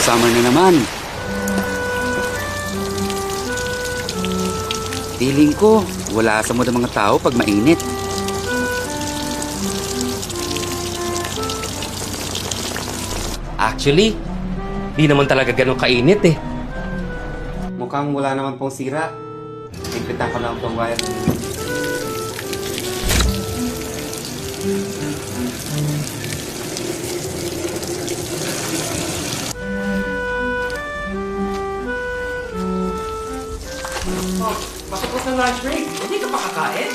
summer na naman. Feeling ko, wala sa mood ang mga tao pag mainit. Actually, di naman talaga ganun kainit eh. Mukhang wala naman pong sira. Higpitan ko lang itong wire. Pasok ng lunch break. Hindi ka pa kakain?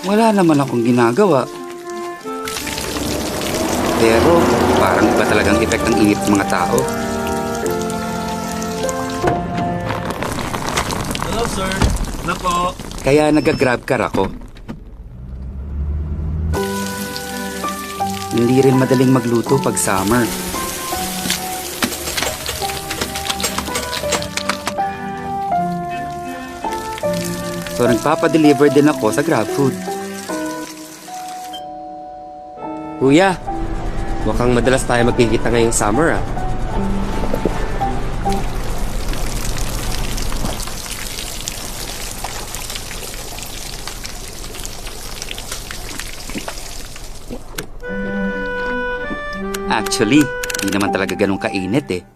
Wala naman akong ginagawa. Pero parang iba talagang effect ng init ng mga tao. Hello, sir. Nako. Kaya nag-grab car ako. Hindi rin madaling magluto pag summer. So nagpapadeliver din ako sa GrabFood. Kuya, mukhang madalas tayo magkikita ngayong summer ah. Actually, di naman talaga ganun kainit eh.